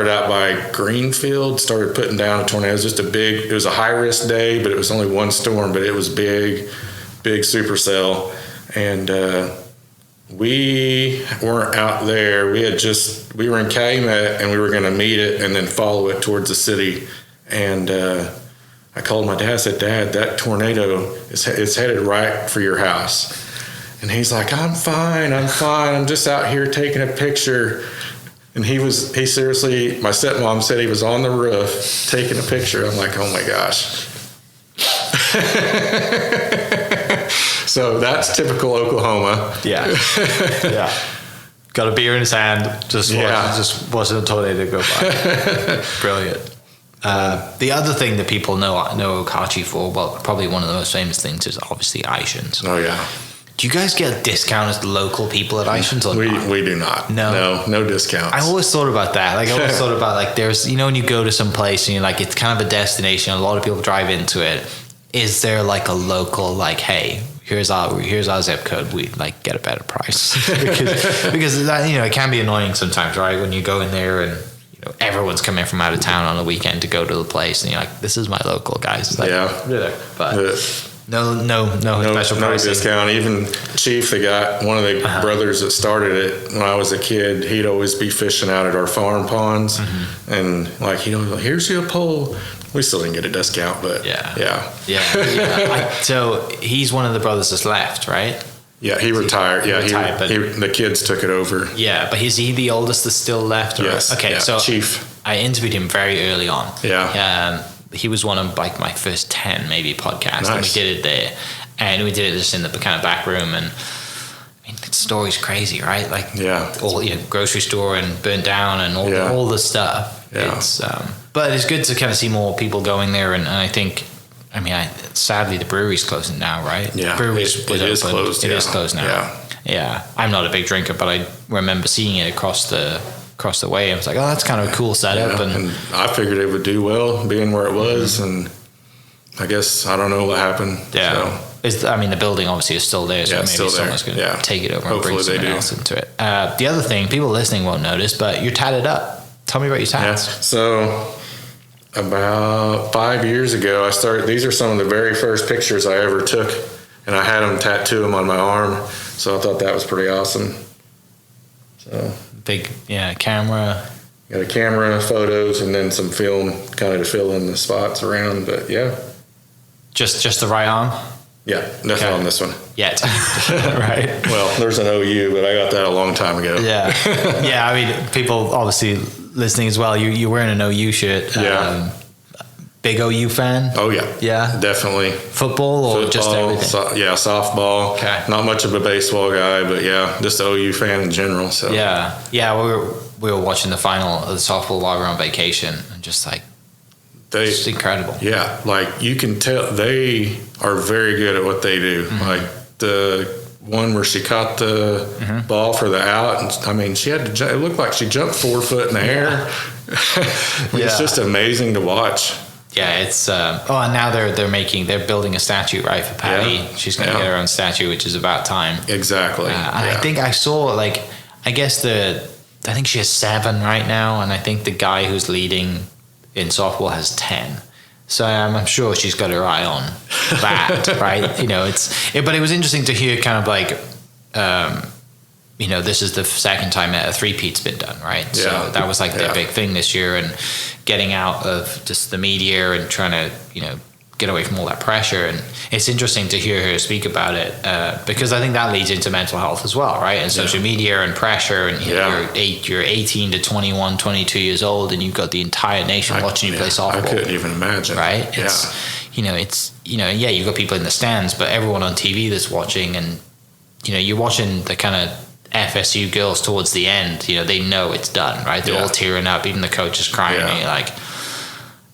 out by Greenfield, started putting down a tornado. It was a high risk day, but it was only one storm, but it was big supercell. And we weren't out there. We were in Calumet and we were going to meet it and then follow it towards the city. And I called my dad. I said, "Dad, that tornado is headed right for your house." And he's like, I'm fine. I'm just out here taking a picture. And he seriously, my stepmom said he was on the roof taking a picture. I'm like, oh my gosh. So that's typical Oklahoma. Yeah. Yeah. Got a beer in his hand, just watching a tornado go by. Brilliant. The other thing that people know Okachi for, well, probably one of the most famous things is obviously Ishins. Oh, yeah. Do you guys get a discount as local people at Ishans or not? We do not. No discounts. I always thought about that. Like I always thought about like there's when you go to some place and you're like it's kind of a destination. A lot of people drive into it. Is there like a local like hey? Here's our zip code. We like get a better price because that, it can be annoying sometimes, right? When you go in there and everyone's coming from out of town on the weekend to go to the place, and you're like, "This is my local, guys." It's like, but no special pricing. No discount. Even Chief, one of the brothers that started it when I was a kid, he'd always be fishing out at our farm ponds, and like here's your pole. We still didn't get a discount, but yeah. So he's one of the brothers that's left, right? Yeah, he retired. The kids took it over. Yeah, but is he the oldest that's still left? Yes. Okay, yeah, so Chief. I interviewed him very early on. Yeah. He was one of like my first 10 maybe podcasts, and we did it there, and we did it just in the kind of back room, and I mean the story's crazy, right? Like all grocery store and burnt down and all the stuff. Yeah. It's but it's good to kind of see more people going there, and I think. I mean, sadly, the brewery's closing now, right? Yeah, it is closed. It is closed now. Yeah. I'm not a big drinker, but I remember seeing it across the way. I was like, oh, that's kind of a cool setup. Yeah. And I figured it would do well, being where it was, and I guess I don't know what happened. Yeah, so. The building obviously is still there, so maybe someone's going to take it over and bring something else into it. The other thing, people listening won't notice, but you're tatted up. Tell me about your tats. Yeah. So. About 5 years ago, I started. These are some of the very first pictures I ever took, and I had them tattoo them on my arm. So I thought that was pretty awesome. So big, camera. Got a camera, photos, and then some film, kind of to fill in the spots around. But just the right arm. Yeah, nothing on this one yet. Right. Well, there's an OU, but I got that a long time ago. Yeah. I mean, people obviously. Listening as well, you're wearing an OU shirt. Big OU fan? Oh yeah, definitely. Football or just everything? Softball. Okay. Not much of a baseball guy, but just OU fan in general. So we were watching the final of the softball while we were on vacation, and just like it's incredible. Yeah, like you can tell they are very good at what they do. Mm-hmm. Like the one where she caught the ball for the out, and I mean, she had to. It looked like she jumped 4 foot in the air. It's just amazing to watch. Yeah, it's. And now they're building a statue, right, for Patty. Yeah. She's going to get her own statue, which is about time. Exactly. And I think I saw I think she has 7 right now, and I think the guy who's leading in softball has 10. So I'm sure she's got her eye on that, right? But it was interesting to hear kind of like, this is the second time a three-peat's been done, right? Yeah. So that was like their big thing this year, and getting out of just the media and trying to, get away from all that pressure. And it's interesting to hear her speak about it because I think that leads into mental health as well, right? And social media and pressure, and you're 18 to 21, 22 years old, and you've got the entire nation watching you play softball. I couldn't even imagine. Right? You've got people in the stands, but everyone on TV that's watching, and you're watching the kind of FSU girls towards the end. They know it's done, right? They're all tearing up, even the coach is crying. And you're like,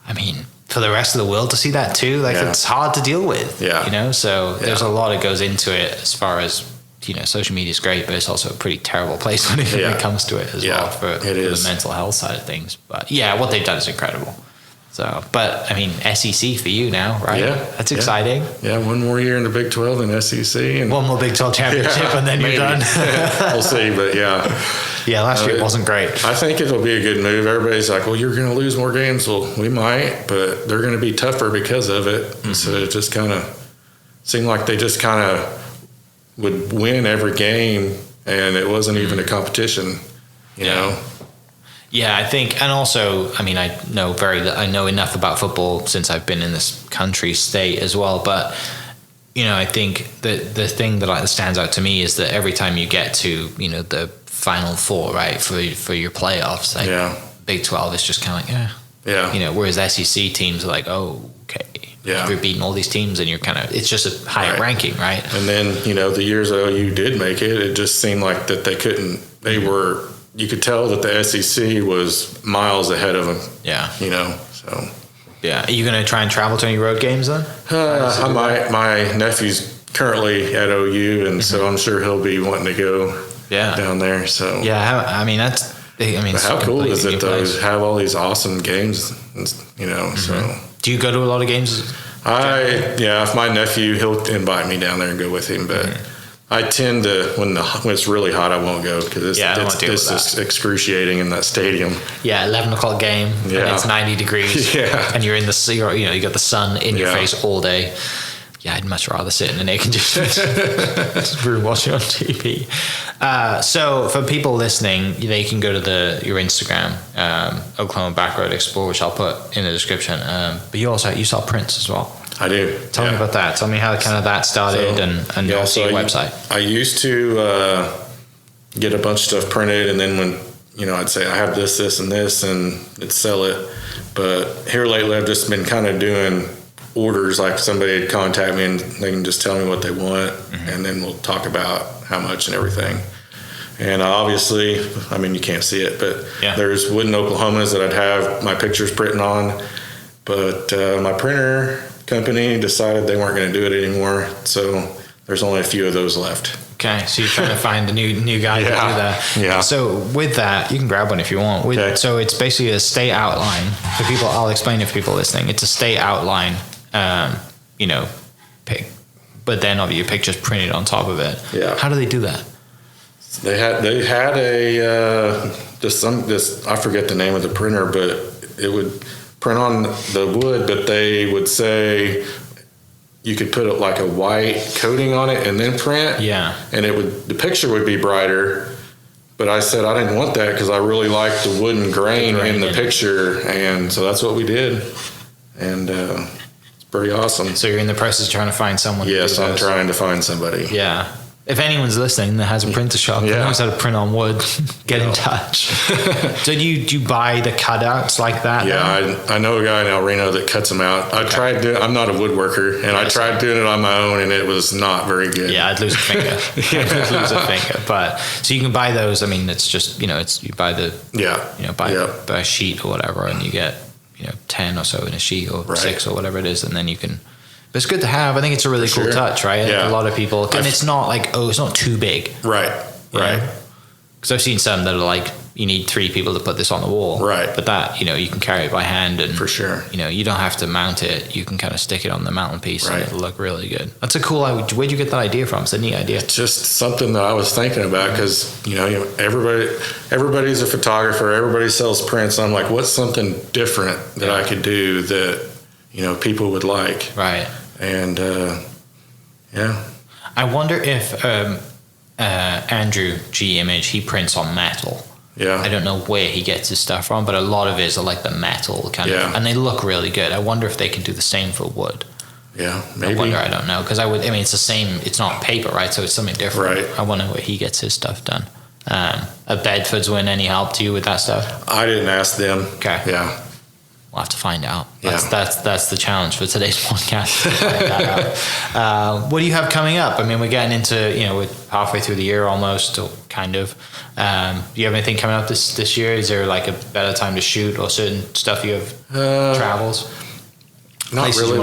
I mean, for the rest of the world to see that too, it's hard to deal with. Yeah. So there's a lot that goes into it as far as, social media is great, but it's also a pretty terrible place when it comes to it as well for the mental health side of things. But what they've done is incredible. So, but I mean, SEC for you now, right? Yeah. That's exciting. Yeah. One more year in the Big 12 and SEC. And one more Big 12 championship and then maybe. You're done. We'll see, but Yeah, last year it wasn't great. I think it'll be a good move. Everybody's like, well, you're going to lose more games. Well, we might, but they're going to be tougher because of it. Mm-hmm. So it just kind of seemed like they just kind of would win every game, and it wasn't even a competition, you know? Yeah, I think, and also, I mean, I know enough about football since I've been in this country, state as well, but I think that the thing that stands out to me is that every time you get to, the Final Four, right, for your playoffs, Big 12 is just kind of like, whereas SEC teams are like, oh, okay, you're beating all these teams, and you're kind of, it's just a higher ranking, right? And then, the years that OU did make it, it just seemed like that you could tell that the SEC was miles ahead of them. Yeah. So. Yeah. Are you going to try and travel to any road games then? I might. My nephew's currently at OU, and so I'm sure he'll be wanting to go down there. So I mean, but how cool is it though? To have all these awesome games, you know. So do you go to a lot of games? If my nephew, he'll invite me down there and go with him, but I tend to when it's really hot, I won't go because it's excruciating in that stadium. 11 o'clock game, and it's 90 degrees, and you're in the sea, or you got the sun in your face all day. I'd much rather sit in an air conditioned room watching on TV. So for people listening, they can go to your Instagram, Oklahoma Backroad Explorer, which I'll put in the description. But you sell prints as well. I do. Tell me about that. Tell me how kind of that started and also your website. I used to get a bunch of stuff printed, and then when I'd say I have this, and this, and I'd sell it. But here lately, I've just been kind of doing orders, like somebody would contact me and they can just tell me what they want, and then we'll talk about how much and everything. And obviously, I mean, you can't see it, but there's wooden Oklahomas that I'd have my pictures printing on, but my printer company decided they weren't going to do it anymore, so there's only a few of those left. Okay, so you're trying to find a new guy to do that. Yeah. So with that, you can grab one if you want. So it's basically a state outline. For people, I'll explain it for people listening. It's a state outline, but then of your pictures printed on top of it. Yeah. How do they do that? They had a I forget the name of the printer, but it would print on the wood, but they would say you could put like a white coating on it and then print. Yeah. And the picture would be brighter. But I said I didn't want that because I really liked the wooden grain in the picture, and so that's what we did. And it's pretty awesome. So you're in the process of trying to find someone. Yes, I'm trying to find somebody. Yeah. If anyone's listening that has a printer shop that knows how to print on wood, get in touch. So do you buy the cutouts like that? Yeah, I know a guy in El Reno that cuts them out. I tried doing. I'm not a woodworker, and I tried doing it on my own, and it was not very good. Yeah, I'd lose a finger. I'd lose a finger. But so you can buy those. I mean, it's just you buy the buy a sheet or whatever, and you get 10 or so in a sheet or 6 or whatever it is, and then you can. But it's good to have. I think it's a really cool touch, right? Yeah. A lot of people, and it's not like, it's not too big. Right. Because I've seen some that are like, you need 3 people to put this on the wall. Right. But that, you can carry it by hand, and for sure, you don't have to mount it. You can kind of stick it on the mountain piece, right, and it'll look really good. That's a cool. Where'd you get that idea from? It's a neat idea. It's just something that I was thinking about because everybody's a photographer. Everybody sells prints. I'm like, what's something different that I could do that people would like? Right. And I wonder if Andrew G. Image, he prints on metal. Yeah. I don't know where he gets his stuff from, but a lot of it are like the metal kind of, and they look really good. I wonder if they can do the same for wood. Yeah, maybe. I don't know, because it's the same. It's not paper, right? So it's something different. Right. I wonder where he gets his stuff done. A Bedford's win any help to you with that stuff? I didn't ask them. Okay. Yeah. We'll have to find out. Yeah. That's the challenge for today's podcast. To find that out. What do you have coming up? I mean, we're getting into, we're halfway through the year almost, or kind of. Do you have anything coming up this year? Is there like a better time to shoot, or certain stuff you have travels? Not really.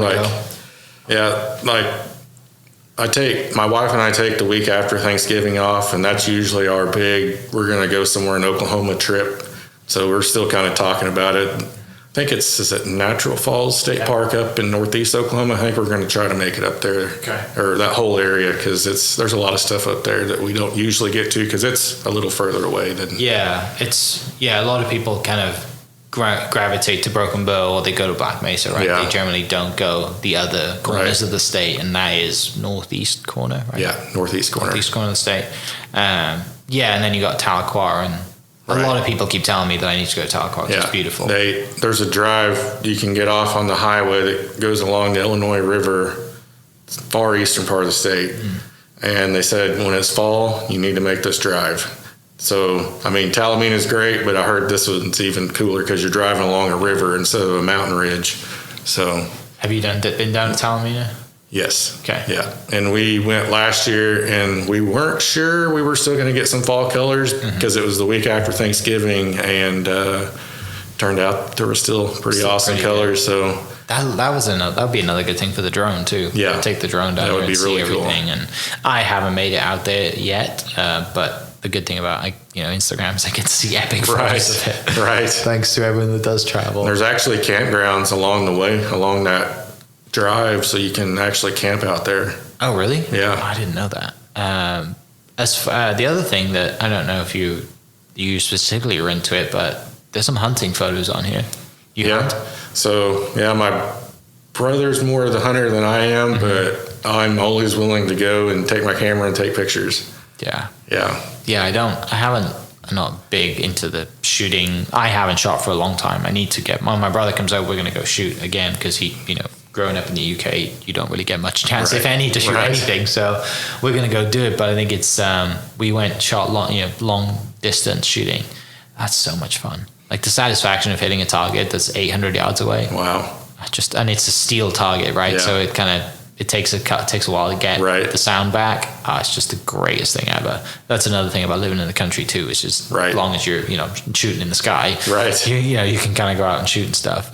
My wife and I take the week after Thanksgiving off, and that's usually our we're going to go somewhere in Oklahoma trip. So we're still kind of talking about it. I think is it Natural Falls State Park up in northeast Oklahoma. I think we're going to try to make it up there, or that whole area, because there's a lot of stuff up there that we don't usually get to because it's a little further away than. A lot of people kind of gravitate to Broken Bow, or they go to Black Mesa, right? Yeah. They generally don't go the other corners of the state, and that is northeast corner, right? Yeah, northeast corner. Northeast corner of the state. And then you got Tahlequah, and a lot of people keep telling me that I need to go to Tahlequah. It's beautiful. There's a drive you can get off on the highway that goes along the Illinois River, far eastern part of the state. And they said when it's fall, you need to make this drive. So, I mean, Talamina is great, but I heard this one's even cooler because you're driving along a river instead of a mountain ridge. So, have you been down to Talamina? Yes. Okay. Yeah. And we went last year, and we weren't sure we were still going to get some fall colors because it was the week after Thanksgiving, and turned out there were still pretty awesome colors. Good. So That would be another good thing for the drone too. Yeah. Take the drone down That would and be see really everything. cool. And I haven't made it out there yet, but the good thing about Instagram is I get to see epic photos of it. Right. Thanks to everyone that does travel. There's actually campgrounds along the way, along that drive, so you can actually camp out there. Oh, really? Yeah. Oh, I didn't know that. The other thing that I don't know if you specifically are into it, but there's some hunting photos on here. You hunt? So, my brother's more of the hunter than I am, but I'm always willing to go and take my camera and take pictures. Yeah. Yeah. Yeah, I'm not big into the shooting. I haven't shot for a long time. I need to get, when my brother comes out, we're going to go shoot again because he, growing up in the UK, you don't really get much chance, if any, to shoot anything. So we're going to go do it. But I think it's, we shot long distance shooting. That's so much fun. Like the satisfaction of hitting a target that's 800 yards away. Wow. And it's a steel target, right? Yeah. So it takes a while to get the sound back. It's just the greatest thing ever. That's another thing about living in the country too. It's just as long as you're shooting in the sky, you can kind of go out and shoot and stuff.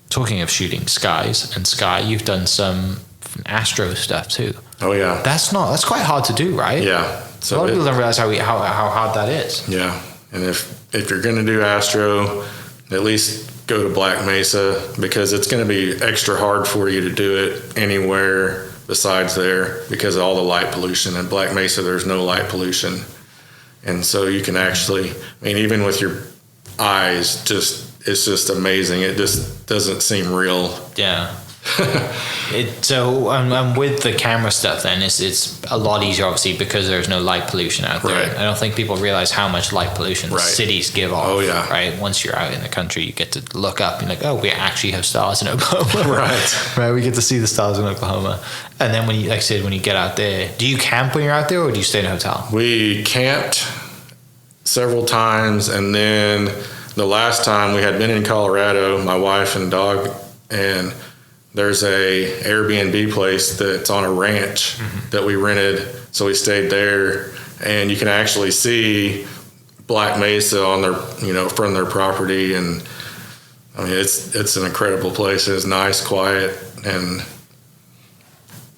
Talking of shooting skies and sky, you've done some astro stuff too. Oh yeah. That's quite hard to do, right? Yeah. So a lot of people don't realize how hard that is. Yeah. And if you're going to do astro, at least go to Black Mesa, because it's going to be extra hard for you to do it anywhere besides there because of all the light pollution. In Black Mesa, there's no light pollution. And so you can actually, even with your eyes, it's just amazing. It just doesn't seem real. Yeah. With the camera stuff then it's a lot easier obviously because there's no light pollution out there. I don't think people realize how much light pollution cities give off. Oh yeah. Right. Once you're out in the country, you get to look up and oh, we actually have stars in Oklahoma. Right. We get to see the stars in Oklahoma. And then when you get out there, do you camp when you're out there or do you stay in a hotel? We camped several times, and then the last time we had been in Colorado, my wife and dog, and there's a Airbnb place that's on a ranch that we rented. So we stayed there, and you can actually see Black Mesa on their, from their property. And it's an incredible place. It's nice, quiet, and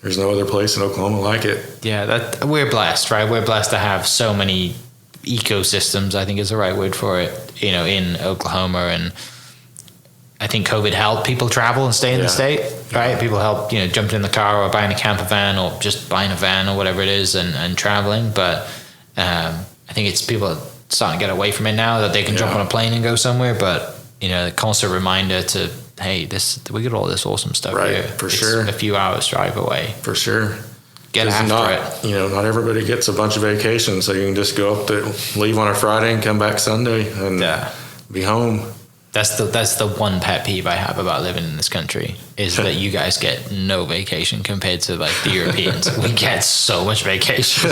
there's no other place in Oklahoma like it. Yeah, we're blessed, right? We're blessed to have so many ecosystems, I think is the right word for it, in Oklahoma. And I think COVID helped people travel and stay in the state, right? Yeah. People help, jumping in the car or buying a camper van or just buying a van or whatever it is and traveling. But I think it's people starting to get away from it now that they can jump on a plane and go somewhere. But, the constant reminder to, hey, we got all this awesome stuff here. For sure. A few hours drive away. For sure. Get after it. Not everybody gets a bunch of vacations, so you can just go up leave on a Friday and come back Sunday and be home. That's the one pet peeve I have about living in this country is that you guys get no vacation compared to like the Europeans. We get so much vacation.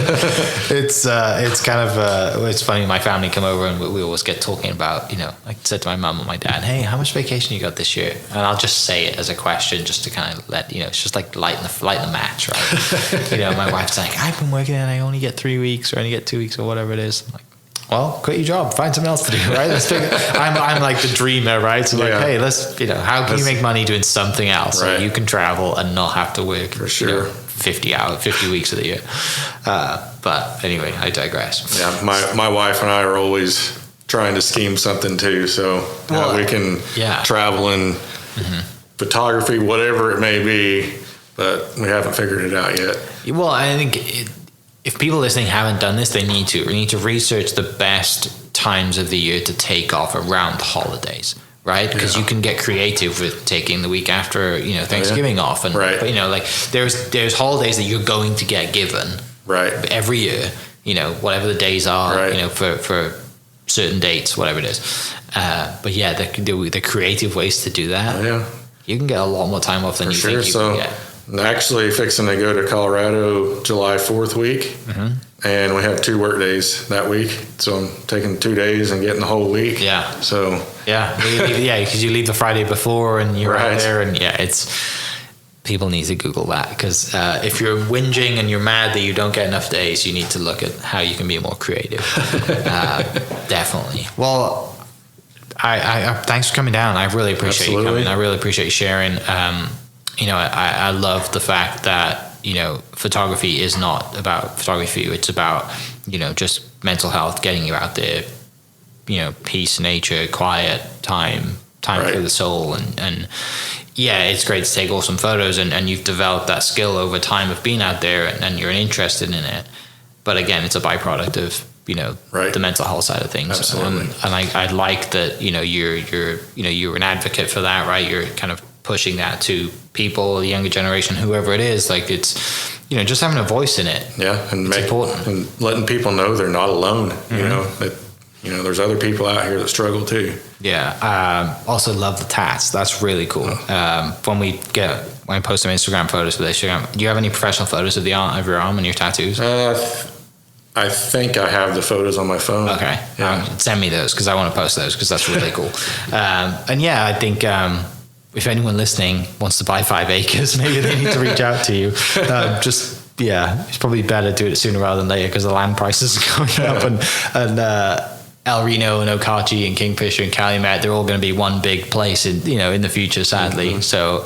It's kind of it's funny. My family come over and we always get talking about I said to my mum and my dad, hey, how much vacation you got this year? And I'll just say it as a question just to kind of let it's just like lighten the match, right? My wife's like, I've been working and I only get 3 weeks or I only get 2 weeks or whatever it is. I'm like, well, quit your job, find something else to do, right? I'm like the dreamer, right? So hey, let's, how can you make money doing something else so you can travel and not have to work for sure 50 weeks of the year. But anyway, I digress. Yeah, my wife and I are always trying to scheme something too, so we can travel in photography, whatever it may be, but we haven't figured it out yet. Well, I think if people listening haven't done this, they need to. We need to research the best times of the year to take off around the holidays, right? Because you can get creative with taking the week after, Thanksgiving off, and there's holidays that you're going to get given every year, whatever the days are, for certain dates, whatever it is. But the creative ways to do that, you can get a lot more time off than think you can get. I'm actually fixing to go to Colorado July 4th week, and we have 2 work days that week. So I'm taking 2 days and getting the whole week. Yeah. So because you leave the Friday before and you're out there, and people need to Google that because if you're whinging and you're mad that you don't get enough days, you need to look at how you can be more creative. Definitely. Well, I thanks for coming down. I really appreciate you Absolutely. coming. I really appreciate you sharing. You know, I love the fact that, you know, photography is not about photography. It's about, you know, just mental health, getting you out there, you know, peace, nature, quiet, time Right. for the soul. And yeah, it's great to take awesome photos, and you've developed that skill over time of being out there, and you're interested in it. But again, it's a byproduct of, you know, Right. the mental health side of things. Absolutely. And I like that, you know, you're an advocate for that, right? You're kind of pushing that to people, the younger generation, whoever it is. Like, it's, you know, just having a voice in it. Yeah, and It's important. and letting people know they're not alone. You know that, you know, there's other people out here that struggle too. Yeah. Also love the tats. That's really cool. When I post some Instagram photos for Instagram, do you have any professional photos of your arm and your tattoos? I think I have the photos on my phone. Okay. Yeah. Send me those, because I want to post those, because that's really cool. And yeah, I think if anyone listening wants to buy 5 acres, maybe they need to reach out to you. It's probably better to do it sooner rather than later, because the land prices are going up, and El Reno and Okachi and Kingfisher and Calumet, they're all going to be one big place in the future, sadly. So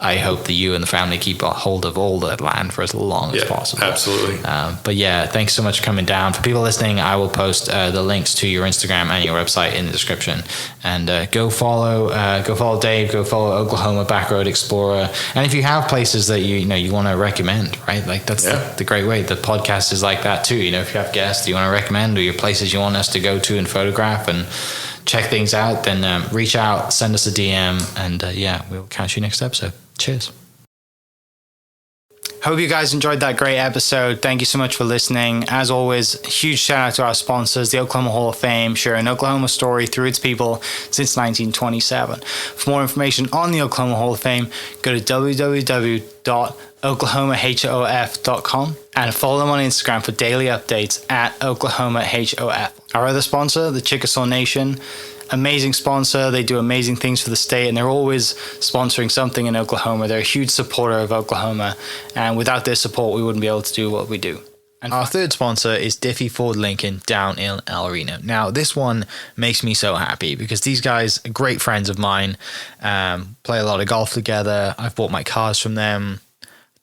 I hope that you and the family keep a hold of all the land for as long as possible. Absolutely. But yeah, thanks so much for coming down. For people listening, I will post the links to your Instagram and your website in the description. And go follow Dave. Go follow Oklahoma Backroad Explorer. And if you have places that you want to recommend, right? Like, that's the great way. The podcast is like that too. You know, if you have guests you want to recommend, or your places you want us to go to and photograph and check things out, then reach out, send us a DM, and we'll catch you next episode. Cheers. Hope you guys enjoyed that great episode. Thank you so much for listening. As always, huge shout out to our sponsors, the Oklahoma Hall of Fame, sharing Oklahoma story through its people since 1927. For more information on the Oklahoma Hall of Fame, go to www.oklahomahof.com and follow them on Instagram for daily updates at OklahomaHOF. Our other sponsor, the Chickasaw Nation, amazing sponsor. They do amazing things for the state, and they're always sponsoring something in Oklahoma. They're a huge supporter of Oklahoma, and without their support, we wouldn't be able to do what we do. And our third sponsor is Diffie Ford Lincoln down in El Reno. Now, this one makes me so happy, because these guys are great friends of mine, play a lot of golf together. I've bought my cars from them,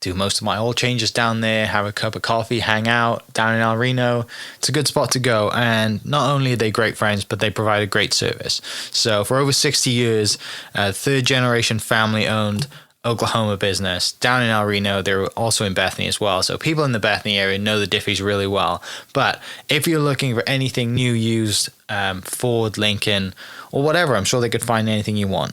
do most of my oil changes down there, have a cup of coffee, hang out down in El Reno. It's a good spot to go. And not only are they great friends, but they provide a great service. So for over 60 years, third generation family owned Oklahoma business down in El Reno. They're also in Bethany as well. So people in the Bethany area know the Diffies really well. But if you're looking for anything new, used, Ford, Lincoln, or whatever, I'm sure they could find anything you want.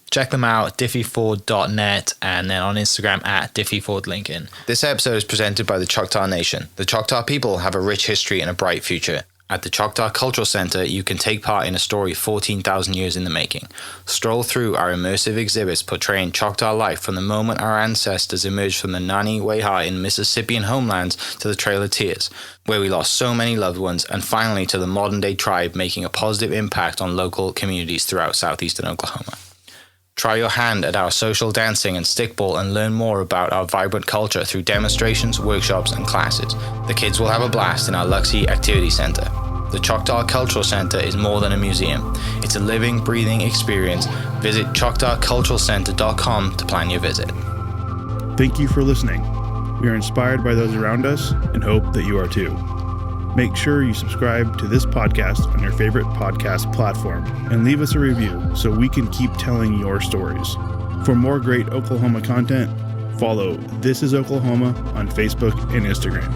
Check them out, diffieford.net, and then on Instagram at diffiefordlincoln. This episode is presented by the Choctaw Nation. The Choctaw people have a rich history and a bright future. At the Choctaw Cultural Center, you can take part in a story 14,000 years in the making. Stroll through our immersive exhibits portraying Choctaw life from the moment our ancestors emerged from the Nani Weha in Mississippian homelands to the Trail of Tears, where we lost so many loved ones, and finally to the modern-day tribe making a positive impact on local communities throughout southeastern Oklahoma. Try your hand at our social dancing and stickball and learn more about our vibrant culture through demonstrations, workshops, and classes. The kids will have a blast in our Luxie Activity Center. The Choctaw Cultural Center is more than a museum. It's a living, breathing experience. Visit ChoctawCulturalCenter.com to plan your visit. Thank you for listening. We are inspired by those around us and hope that you are too. Make sure you subscribe to this podcast on your favorite podcast platform and leave us a review so we can keep telling your stories. For more great Oklahoma content, follow This Is Oklahoma on Facebook and Instagram.